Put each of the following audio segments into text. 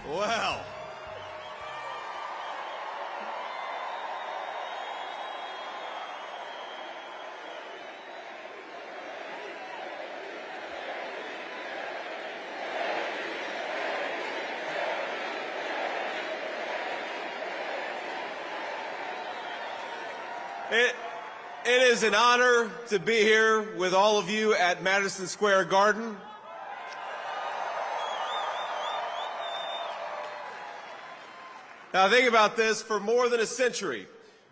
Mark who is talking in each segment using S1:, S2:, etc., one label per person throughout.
S1: Well, it is an honor to be here with all of you at Madison Square Garden. Now think about this, for more than a century,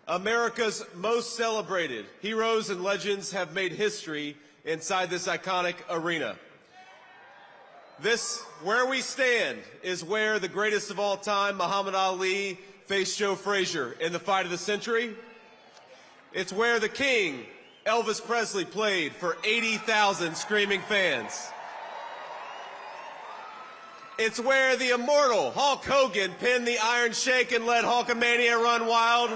S1: America's most celebrated heroes and legends have made history inside this iconic arena. This, where we stand, is where the greatest of all time, Muhammad Ali, faced Joe Frazier in the fight of the century. It's where the King, Elvis Presley, played for 80,000 screaming fans. It's where the immortal Hulk Hogan pinned the Iron Sheik and let Hulkamania run wild.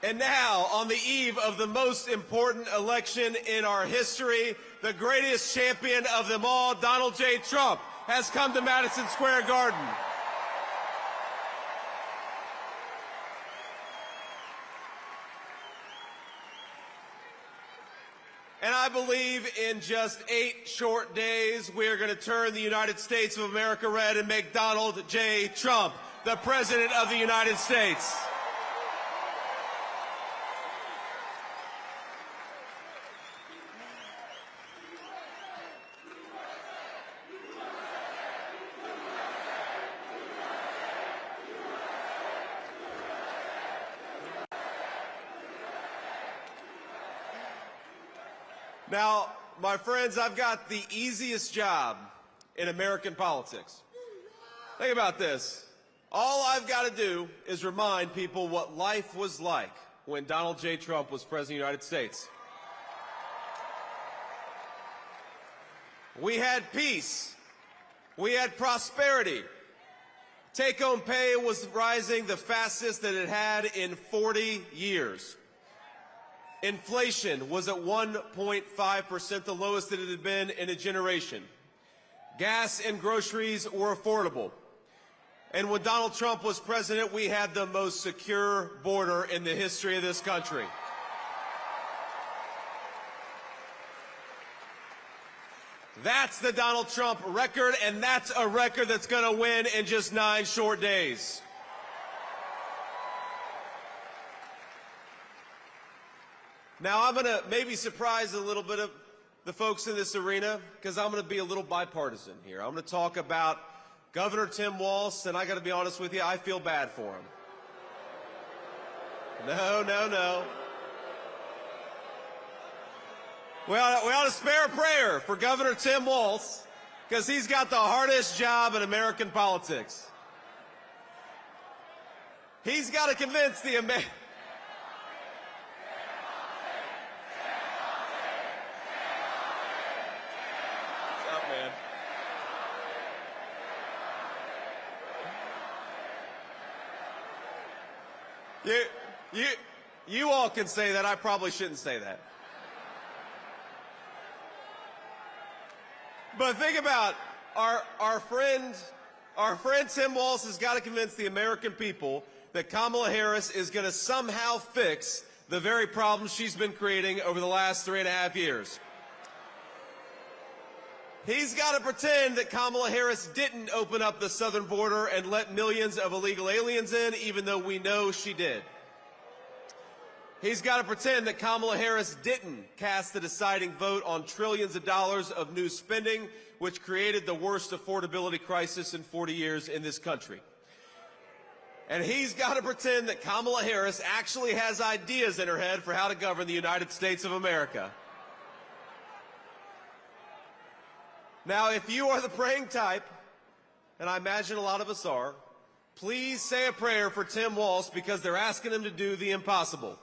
S1: And now, on the eve of the most important election in our history, the greatest champion of them all, Donald J. Trump, has come to Madison Square Garden. And I believe in just 8 short days, we are going to turn the United States of America red and make Donald J. Trump the President of the United States. Now, my friends, I've got the easiest job in American politics. Think about this. All I've got to do is remind people what life was like when Donald J. Trump was President of the United States. We had peace. We had prosperity. Take-home pay was rising the fastest that it had in 40 years. Inflation was at 1.5%, the lowest that it had been in a generation. Gas and groceries were affordable. And when Donald Trump was president, we had the most secure border in the history of this country. That's the Donald Trump record, and that's a record that's going to win in just 9 short days. Now, I'm going to maybe surprise a little bit of the folks in this arena because I'm going to be a little bipartisan here. I'm going to talk about Governor Tim Walz, and I got to be honest with you, I feel bad for him. No. We ought to spare a prayer for Governor Tim Walz because he's got the hardest job in American politics. He's got to convince the American... You all can say that. I probably shouldn't say that. But think about our friend Tim Walz has got to convince the American people that Kamala Harris is going to somehow fix the very problems she's been creating over the last 3.5 years. He's got to pretend that Kamala Harris didn't open up the southern border and let millions of illegal aliens in, even though we know she did. He's got to pretend that Kamala Harris didn't cast the deciding vote on trillions of dollars of new spending, which created the worst affordability crisis in 40 years in this country. And he's got to pretend that Kamala Harris actually has ideas in her head for how to govern the United States of America. Now, if you are the praying type, and I imagine a lot of us are, please say a prayer for Tim Walz because they're asking him to do the impossible.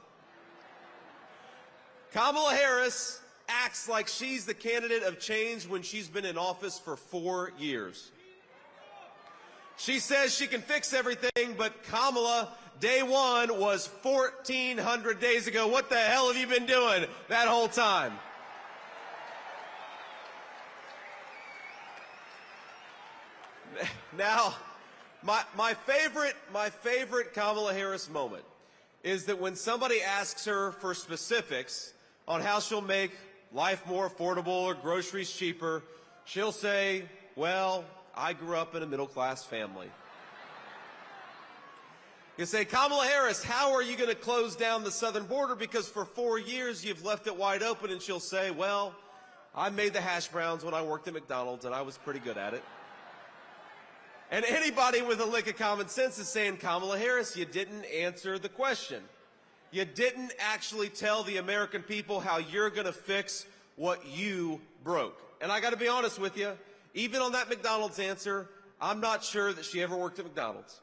S1: Kamala Harris acts like she's the candidate of change when she's been in office for 4 years. She says she can fix everything, but Kamala, day one was 1,400 days ago. What the hell have you been doing that whole time? Now, my favorite Kamala Harris moment is that when somebody asks her for specifics on how she'll make life more affordable or groceries cheaper, she'll say, well, I grew up in a middle-class family. You say, Kamala Harris, how are you going to close down the southern border? Because for 4 years you've left it wide open. And she'll say, well, I made the hash browns when I worked at McDonald's, and I was pretty good at it. And anybody with a lick of common sense is saying, Kamala Harris, you didn't answer the question. You didn't actually tell the American people how you're going to fix what you broke. And I got to be honest with you, even on that McDonald's answer, I'm not sure that she ever worked at McDonald's.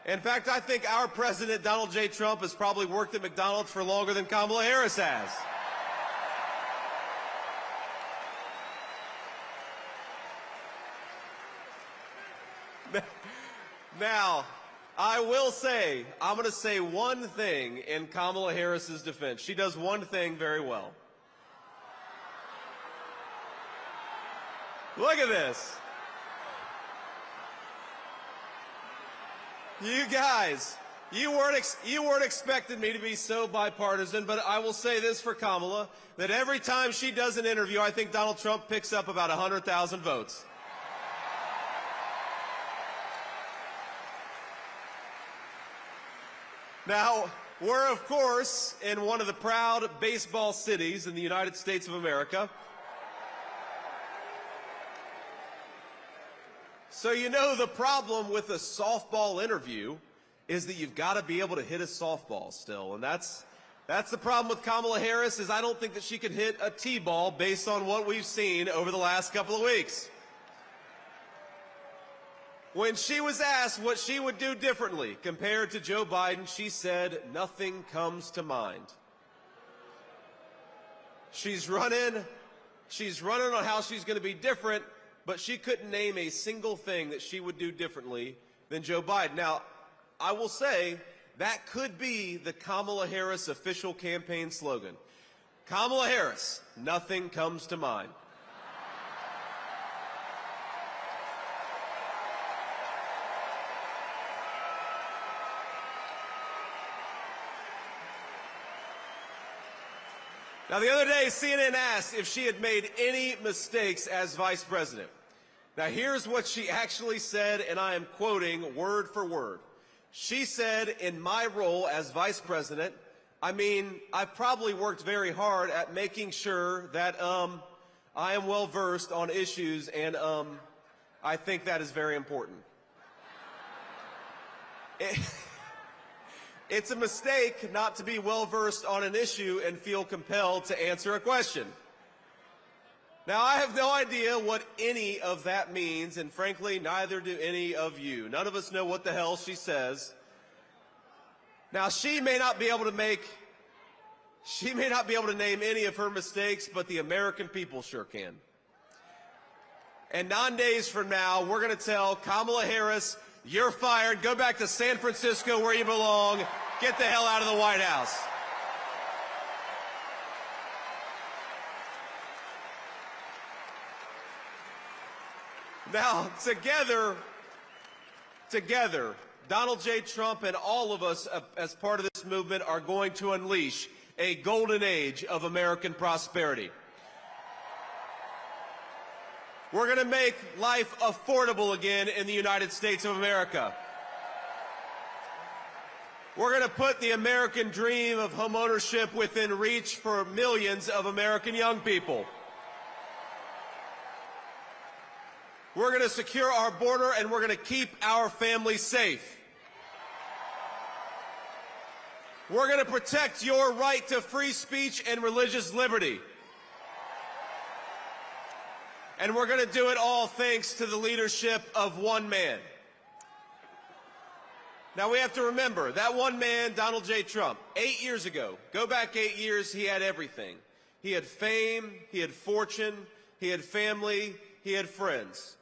S1: In fact, I think our president, Donald J. Trump, has probably worked at McDonald's for longer than Kamala Harris has. Now, I will say, I'm going to say one thing in Kamala Harris's defense. She does one thing very well. Look at this. You guys, you weren't expecting me to be so bipartisan, but I will say this for Kamala, that every time she does an interview, I think Donald Trump picks up about 100,000 votes. Now, we're, of course, in one of the proud baseball cities in the United States of America. So you know the problem with a softball interview is that you've got to be able to hit a softball still. And that's the problem with Kamala Harris, is I don't think that she could hit a T-ball based on what we've seen over the last couple of weeks. When she was asked what she would do differently compared to Joe Biden, she said, nothing comes to mind. She's running on how she's going to be different, but she couldn't name a single thing that she would do differently than Joe Biden. Now, I will say that could be the Kamala Harris official campaign slogan. Kamala Harris, nothing comes to mind. Now, the other day, CNN asked if she had made any mistakes as vice president. Now, here's what she actually said, and I am quoting word for word. She said, in my role as vice president, I mean, I've probably worked very hard at making sure that I am well-versed on issues, and I think that is very important. It's a mistake not to be well-versed on an issue and feel compelled to answer a question. Now, I have no idea what any of that means, and frankly, neither do any of you. None of us know what the hell she says. Now, she may not be able to name any of her mistakes, but the American people sure can. And 9 days from now, we're going to tell Kamala Harris, you're fired. Go back to San Francisco where you belong. Get the hell out of the White House. Now, together, Donald J. Trump and all of us as part of this movement are going to unleash a golden age of American prosperity. We're going to make life affordable again in the United States of America. We're going to put the American dream of homeownership within reach for millions of American young people. We're going to secure our border, and we're going to keep our families safe. We're going to protect your right to free speech and religious liberty. And we're going to do it all thanks to the leadership of one man. Now, we have to remember, that one man, Donald J. Trump, 8 years ago, go back 8 years, he had everything. He had fame, he had fortune, he had family, he had friends.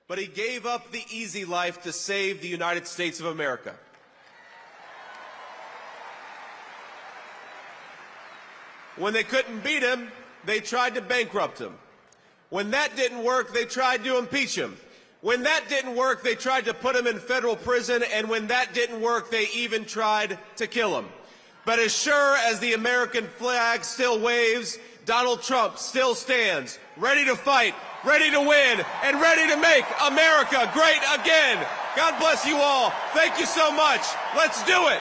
S1: But he gave up the easy life to save the United States of America. When they couldn't beat him, they tried to bankrupt him. When that didn't work, they tried to impeach him. When that didn't work, they tried to put him in federal prison, and when that didn't work, they even tried to kill him. But as sure as the American flag still waves, Donald Trump still stands, ready to fight, ready to win, and ready to make America great again. God bless you all. Thank you so much. Let's do it.